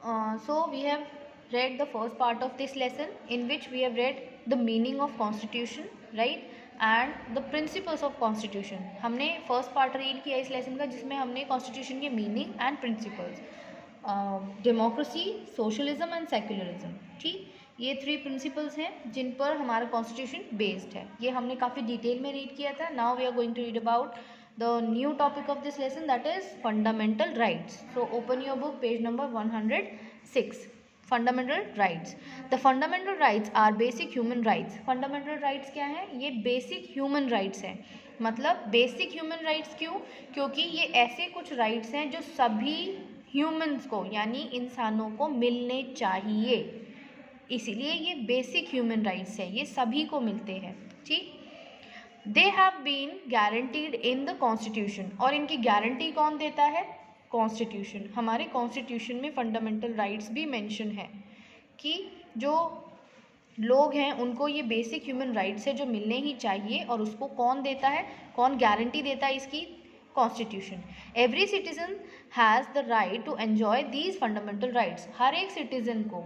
So we have read the first part of this lesson, in which we have read the meaning of constitution, right, and the principles of constitution. हमने first part read किया इस lesson का, जिसमें हमने constitution के meaning and principles, democracy, socialism and secularism, ठीक, ये 3 principles हैं जिन पर हमारा कॉन्स्टिट्यूशन बेस्ड है. ये हमने काफ़ी डिटेल में रीड किया था. Now we are going to read about the new topic of this lesson, that is fundamental rights. So open your book, page number 106. Fundamental rights. The fundamental rights are basic human rights. Fundamental rights क्या है? ये basic human rights हैं. मतलब basic human rights क्यों? क्योंकि ये ऐसे कुछ rights हैं जो सभी humans को, यानी इंसानों को मिलने चाहिए, इसीलिए ये basic human rights है, ये सभी को मिलते हैं, ठीक. They have been guaranteed in the constitution. और इनकी गारंटी कौन देता है? कॉन्स्टिट्यूशन. हमारे कॉन्स्टिट्यूशन में फंडामेंटल राइट्स भी मेंशन है कि जो लोग हैं उनको ये बेसिक ह्यूमन राइट्स है जो मिलने ही चाहिए, और उसको कौन देता है, कौन गारंटी देता है इसकी? Constitution. Every citizen has the right to enjoy these fundamental rights. हर एक सिटीजन को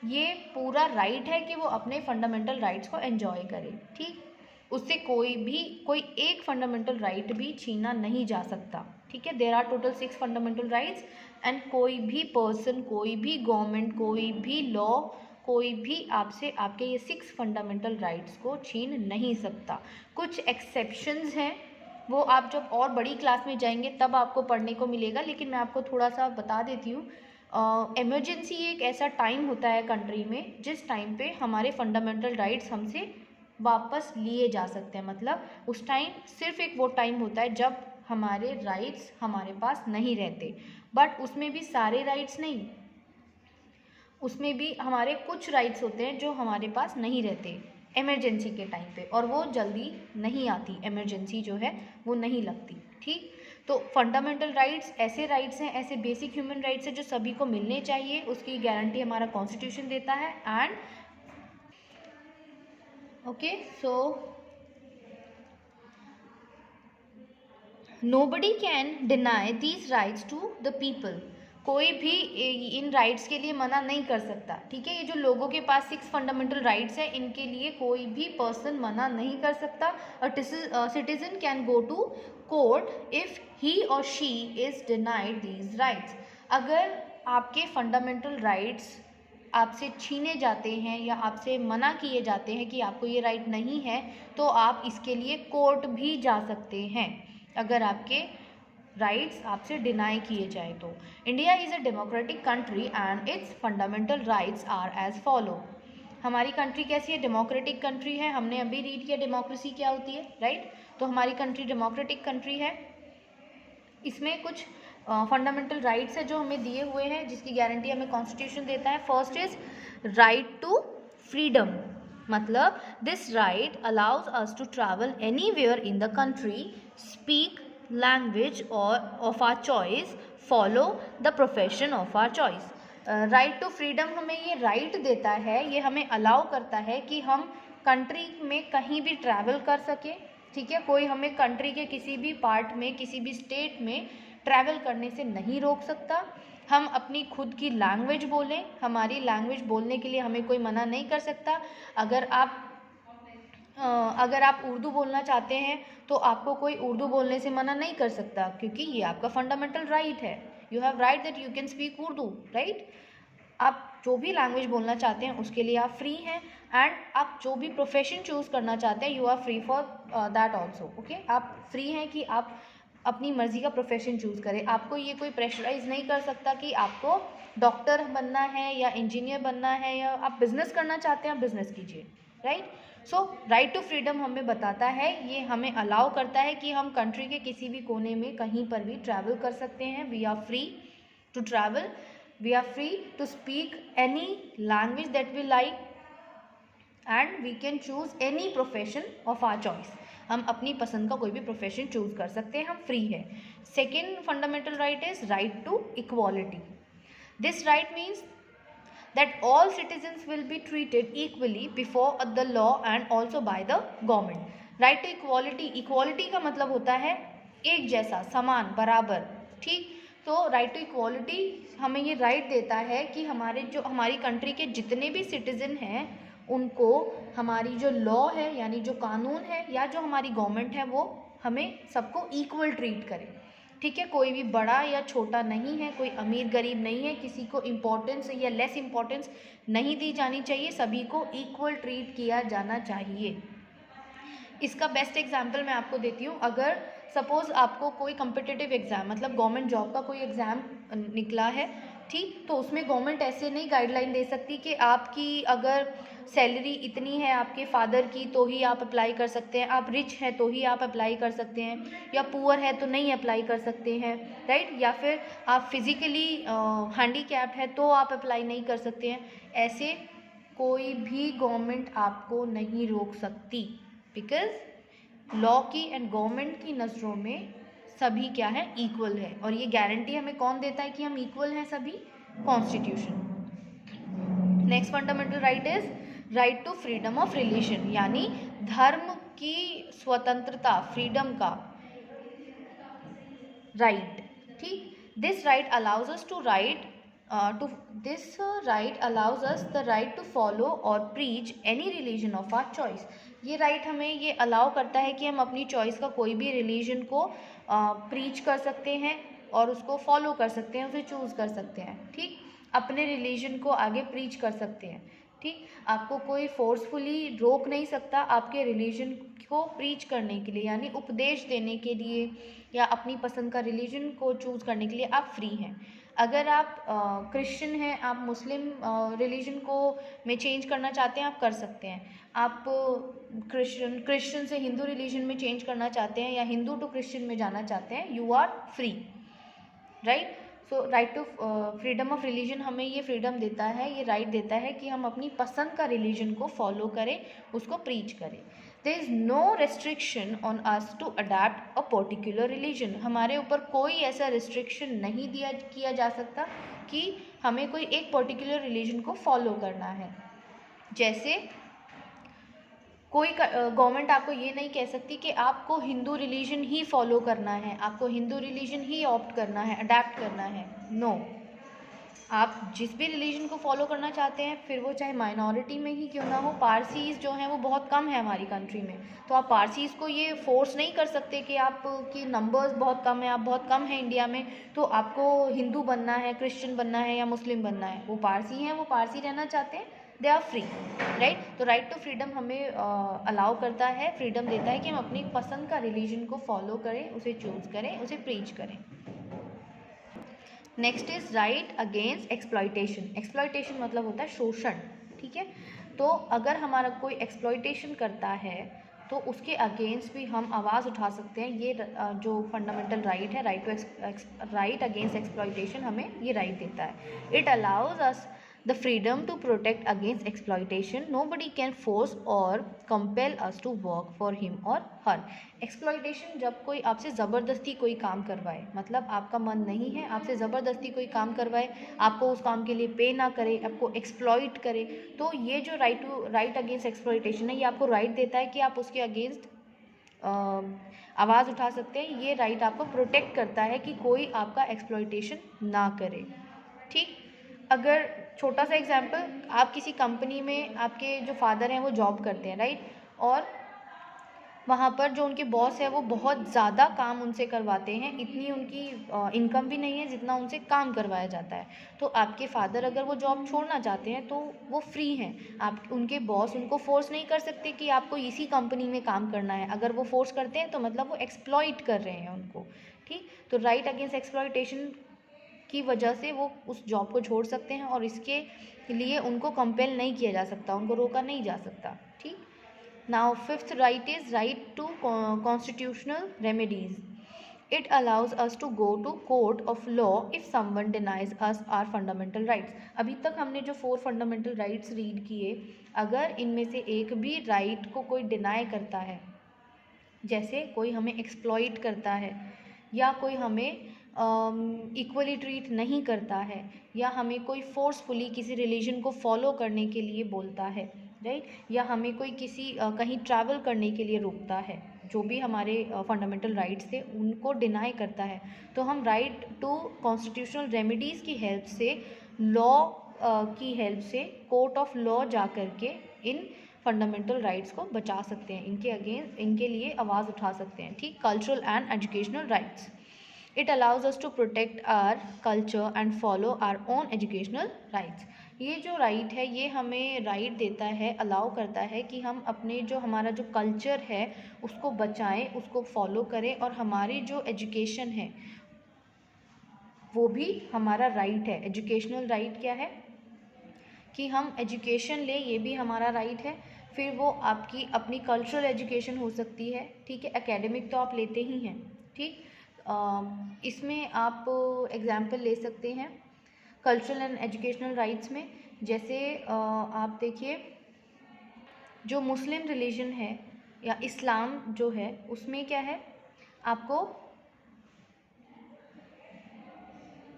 ये पूरा राइट है कि वो अपने फंडामेंटल राइट्स को एन्जॉय करे, ठीक. उससे कोई एक फंडामेंटल राइट भी छीना नहीं जा सकता, ठीक है. There are total 6 fundamental rights, and कोई भी पर्सन, कोई भी गवर्नमेंट, कोई भी लॉ, कोई भी आपसे आपके ये 6 फंडामेंटल राइट्स को छीन नहीं सकता. कुछ एक्सेप्शंस हैं, वो आप जब और बड़ी क्लास में जाएंगे तब आपको पढ़ने को मिलेगा, लेकिन मैं आपको थोड़ा सा बता देती हूँ. इमरजेंसी एक ऐसा टाइम होता है कंट्री में जिस टाइम पे हमारे फंडामेंटल राइट्स हमसे वापस लिए जा सकते हैं. मतलब उस टाइम सिर्फ एक वो टाइम होता है जब हमारे राइट्स हमारे पास नहीं रहते, बट उसमें भी सारे राइट्स नहीं, उसमें भी हमारे कुछ राइट्स होते हैं जो हमारे पास नहीं रहते इमरजेंसी के टाइम पे, और वो जल्दी नहीं आती, इमरजेंसी जो है वो नहीं लगती, ठीक. तो फंडामेंटल राइट्स ऐसे राइट्स हैं, ऐसे बेसिक ह्यूमन राइट्स हैं जो सभी को मिलने चाहिए, उसकी गारंटी हमारा कॉन्स्टिट्यूशन देता है. And okay, so nobody can deny these rights to the people. कोई भी इन राइट्स के लिए मना नहीं कर सकता, ठीक है. ये जो लोगों के पास 6 फंडामेंटल राइट्स हैं, इनके लिए कोई भी पर्सन मना नहीं कर सकता. A citizen can go to court if he or she is denied these rights. अगर आपके फंडामेंटल राइट्स आपसे छीने जाते हैं या आपसे मना किए जाते हैं कि आपको ये राइट नहीं है, तो आप इसके लिए कोर्ट भी जा सकते हैं अगर आपके राइट्स आपसे डिनाई किए जाए तो. India is a democratic country and its fundamental rights are as follow. हमारी कंट्री कैसी है? डेमोक्रेटिक कंट्री है. हमने अभी रीड किया डेमोक्रेसी क्या होती है, राइट. तो हमारी कंट्री डेमोक्रेटिक कंट्री है. इसमें कुछ फंडामेंटल राइट्स है जो हमें दिए हुए हैं, जिसकी गारंटी हमें कॉन्स्टिट्यूशन देता है. First is right to freedom. मतलब this right allows us to travel anywhere in the country, speak language of our choice, follow the profession of our choice. Right to freedom हमें ये right देता है, ये हमें allow करता है कि हम कंट्री में कहीं भी ट्रैवल कर सकें, ठीक है. कोई हमें कंट्री के किसी भी पार्ट में, किसी भी स्टेट में ट्रैवल करने से नहीं रोक सकता. हम अपनी खुद की लैंग्वेज बोलें, हमारी लैंग्वेज बोलने के लिए हमें कोई मना नहीं कर सकता. अगर आप उर्दू बोलना चाहते हैं तो आपको कोई उर्दू बोलने से मना नहीं कर सकता, क्योंकि ये आपका फंडामेंटल राइट है. You have right that you can speak Urdu, right. आप जो भी लैंग्वेज बोलना चाहते हैं उसके लिए आप फ्री हैं. एंड आप जो भी प्रोफेशन चूज़ करना चाहते हैं, you are free for that also, okay. आप फ्री हैं कि आप अपनी मर्ज़ी का प्रोफेशन चूज़ करें. आपको ये कोई प्रेशराइज नहीं कर सकता कि आपको डॉक्टर बनना है या इंजीनियर बनना है, या आप बिज़नेस करना चाहते हैं आप बिज़नेस कीजिए, right. So right to freedom हमें बताता है, ये हमें अलाउ करता है कि हम कंट्री के किसी भी कोने में कहीं पर भी ट्रैवल कर सकते हैं. We are free to travel, we are free to speak any language that we like, and we can choose any profession of our choice. हम अपनी पसंद का कोई भी प्रोफेशन चूज़ कर सकते हैं, हम फ्री है. Second fundamental right is right to equality. This right means that all citizens will be treated equally before the law and also by the government. Right to equality, equality का मतलब होता है एक जैसा, समान, बराबर, ठीक. तो राइट टू इक्वालिटी हमें ये राइट देता है कि हमारी कंट्री के जितने भी सिटीज़न हैं उनको हमारी जो लॉ है यानी जो कानून है या जो हमारी गवर्नमेंट है वो हमें सबको इक्वल ट्रीट करे, ठीक है। कोई भी बड़ा या छोटा नहीं है, कोई अमीर गरीब नहीं है, किसी को इम्पोर्टेंस या लेस इम्पोर्टेंस नहीं दी जानी चाहिए, सभी को इक्वल ट्रीट किया जाना चाहिए। इसका बेस्ट एग्जाम्पल मैं आपको देती हूँ। अगर सपोज़ आपको कोई कम्पिटिटिव एग्ज़ाम मतलब गवर्नमेंट जॉब का कोई एग्ज़ाम निकला है, ठीक, तो उसमें गवर्नमेंट ऐसे नहीं गाइडलाइन दे सकती कि आपकी अगर सैलरी इतनी है आपके फादर की तो ही आप अप्लाई कर सकते हैं, आप रिच हैं तो ही आप अप्लाई कर सकते हैं, या पुअर है तो नहीं अप्लाई कर सकते हैं, राइट, या फिर आप फिज़िकली हैंडीकैप्ड है तो आप अप्लाई नहीं कर सकते हैं। ऐसे कोई भी गवर्नमेंट आपको नहीं रोक सकती, बिकॉज लॉ की एंड गवर्नमेंट की नज़रों में सभी क्या है, इक्वल है। और ये गारंटी हमें कौन देता है कि हम इक्वल हैं सभी? Constitution. Next fundamental right is right to freedom of religion, यानी धर्म की स्वतंत्रता, फ्रीडम का राइट, ठीक। This right allows us to right this right allows us the right to follow or preach any religion of our choice। ये right हमें ये allow करता है कि हम अपनी चॉइस का कोई भी रिलीजन को प्रीच कर सकते हैं और उसको फॉलो कर सकते हैं, उसे चूज़ कर सकते हैं, ठीक, अपने रिलीजन को आगे प्रीच कर सकते हैं, ठीक। आपको कोई फोर्सफुली रोक नहीं सकता आपके रिलीजन को प्रीच करने के लिए, यानी उपदेश देने के लिए या अपनी पसंद का रिलीजन को चूज़ करने के लिए आप फ्री हैं। अगर आप क्रिश्चियन हैं, आप मुस्लिम रिलीजन को में चेंज करना चाहते हैं, आप कर सकते हैं। आप क्रिश्चियन से हिंदू रिलीजन में चेंज करना चाहते हैं या हिंदू टू क्रिश्चियन में जाना चाहते हैं, you are free, right. So right to freedom of religion हमें ये फ्रीडम देता है, ये राइट देता है कि हम अपनी पसंद का रिलीजन को फॉलो करें, उसको प्रीच करें। There is no restriction on us to adapt a particular religion. हमारे ऊपर कोई ऐसा रिस्ट्रिक्शन नहीं किया जा सकता कि हमें कोई एक पर्टिकुलर रिलीजन को फॉलो करना है। जैसे कोई गवर्नमेंट आपको ये नहीं कह सकती कि आपको हिंदू रिलीजन ही फॉलो करना है, आपको हिंदू रिलीजन ही ऑप्ट करना है, अडैप्ट करना है, नो। आप जिस भी रिलीजन को फॉलो करना चाहते हैं, फिर वो चाहे माइनॉरिटी में ही क्यों ना हो। पारसीज़ जो हैं वो बहुत कम है हमारी कंट्री में, तो आप पारसीज़ को ये फोर्स नहीं कर सकते कि आपकी नंबर्स बहुत कम है, आप बहुत कम हैं इंडिया में, तो आपको हिंदू बनना है, क्रिश्चियन बनना है या मुस्लिम बनना है। वो पारसी हैं, वो पारसी रहना चाहते हैं, दे आर फ्री, राइट। तो राइट टू फ्रीडम हमें अलाउ करता है, फ्रीडम देता है कि हम अपनी पसंद का रिलीजन को फॉलो करें, उसे चूज़ करें, उसे प्रीच करें। Next is right against exploitation. Exploitation मतलब होता है शोषण, ठीक है। तो अगर हमारा कोई एक्सप्लॉयटेशन करता है तो उसके अगेंस्ट भी हम आवाज़ उठा सकते हैं। ये जो फंडामेंटल राइट है, राइट अगेंस्ट एक्सप्लॉयटेशन, हमें ये राइट देता है। It allows us the freedom to protect against exploitation. Nobody can force or compel us to work for him or her। exploitation जब कोई आपसे ज़बरदस्ती कोई काम करवाए, मतलब आपका मन नहीं है, आपसे ज़बरदस्ती कोई काम करवाए, आपको उस काम के लिए पे ना करे, आपको एक्सप्लॉइट करे, तो ये जो राइट अगेंस्ट एक्सप्लॉइटेशन है, ये आपको राइट देता है कि आप उसके अगेंस्ट आवाज़ उठा सकते हैं। ये राइट आपको प्रोटेक्ट करता है कि कोई आपका एक्सप्लॉइटेशन ना करे, ठीक। अगर छोटा सा एग्जांपल, आप किसी कंपनी में, आपके जो फादर हैं वो जॉब करते हैं, राइट, और वहाँ पर जो उनके बॉस है वो बहुत ज़्यादा काम उनसे करवाते हैं, इतनी उनकी इनकम भी नहीं है जितना उनसे काम करवाया जाता है। तो आपके फादर अगर वो जॉब छोड़ना चाहते हैं तो वो फ्री हैं, आप उनके बॉस उनको फोर्स नहीं कर सकते कि आपको इसी कंपनी में काम करना है। अगर वो फोर्स करते हैं तो मतलब वो एक्सप्लॉइट कर रहे हैं उनको, ठीक। तो राइट अगेंस्ट एक्सप्लॉइटेशन की वजह से वो उस जॉब को छोड़ सकते हैं और इसके लिए उनको कंपेल नहीं किया जा सकता, उनको रोका नहीं जा सकता, ठीक। Now fifth right is right to constitutional remedies. It allows us to go to court of law if someone denies us our fundamental rights. अभी तक हमने जो 4 फंडामेंटल राइट्स रीड किए, अगर इनमें से एक भी राइट को कोई डिनाई करता है, जैसे कोई हमें एक्सप्लॉइट करता है, या कोई हमें इक्वली ट्रीट नहीं करता है, या हमें कोई फोर्सफुली किसी रिलीजन को फॉलो करने के लिए बोलता है, राइट, या हमें कोई किसी कहीं ट्रैवल करने के लिए रोकता है, जो भी हमारे फंडामेंटल राइट्स थे उनको डिनाई करता है। तो हम राइट टू कॉन्स्टिट्यूशनल रेमेडीज़ की हेल्प से, लॉ की हेल्प से, कोर्ट ऑफ लॉ जा कर के इन फंडामेंटल राइट्स को बचा सकते हैं, इनके अगेंस्ट, इनके लिए आवाज़ उठा सकते हैं। ठीक, cultural and educational rights, it allows us to protect our culture and follow our own educational rights. ये जो राइट है ये हमें राइट देता है, अलाउ करता है कि हम अपने जो हमारा जो कल्चर है उसको बचाएं, उसको फॉलो करें, और हमारी जो एजुकेशन है वो भी हमारा राइट है। एजुकेशनल राइट क्या है कि हम एजुकेशन लें, ये भी हमारा राइट है। फिर वो आपकी अपनी कल्चरल एजुकेशन हो सकती है, ठीक है, एकेडमिक तो आप लेते ही हैं। ठीक, इसमें आप एग्जाम्पल ले सकते हैं कल्चरल एंड एजुकेशनल राइट्स में। जैसे आप देखिए, जो मुस्लिम रिलीजन है या इस्लाम जो है उसमें क्या है, आपको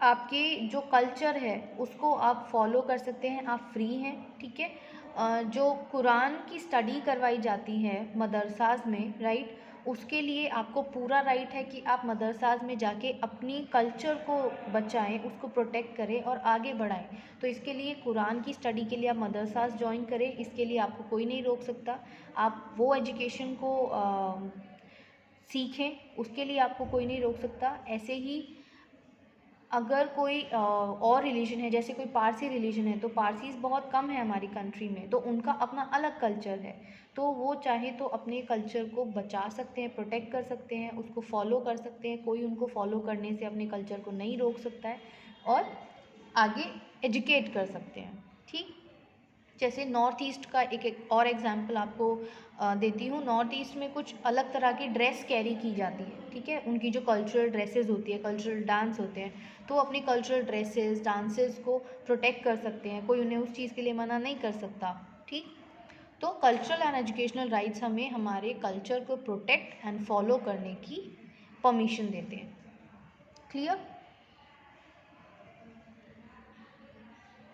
आपके जो कल्चर है उसको आप फॉलो कर सकते हैं, आप फ्री हैं। ठीक है, जो कुरान की स्टडी करवाई जाती है मदरसाज में, राइट, उसके लिए आपको पूरा राइट है कि आप मदरसाज में जाके अपनी कल्चर को बचाएं, उसको प्रोटेक्ट करें और आगे बढ़ाएं। तो इसके लिए कुरान की स्टडी के लिए आप मदरसाज ज्वाइन करें, इसके लिए आपको कोई नहीं रोक सकता। आप वो एजुकेशन को सीखें, उसके लिए आपको कोई नहीं रोक सकता। ऐसे ही अगर कोई और रिलीजन है, जैसे कोई पारसी रिलीजन है, तो पारसीज बहुत कम है हमारी कंट्री में, तो उनका अपना अलग कल्चर है, तो वो चाहे तो अपने कल्चर को बचा सकते हैं, प्रोटेक्ट कर सकते हैं, उसको फॉलो कर सकते हैं, कोई उनको फॉलो करने से अपने कल्चर को नहीं रोक सकता है, और आगे एजुकेट कर सकते हैं। ठीक, जैसे नॉर्थ ईस्ट का एक और एग्जांपल आपको देती हूँ। नॉर्थ ईस्ट में कुछ अलग तरह की ड्रेस कैरी की जाती है, ठीक है, उनकी जो कल्चरल ड्रेसेस होती है, कल्चरल डांस होते हैं, तो अपनी कल्चरल ड्रेसेस डांसेस को प्रोटेक्ट कर सकते हैं, कोई उन्हें उस चीज़ के लिए मना नहीं कर सकता। ठीक, तो कल्चरल एंड एजुकेशनल राइट्स हमें हमारे कल्चर को प्रोटेक्ट एंड फॉलो करने की परमिशन देते हैं। क्लियर?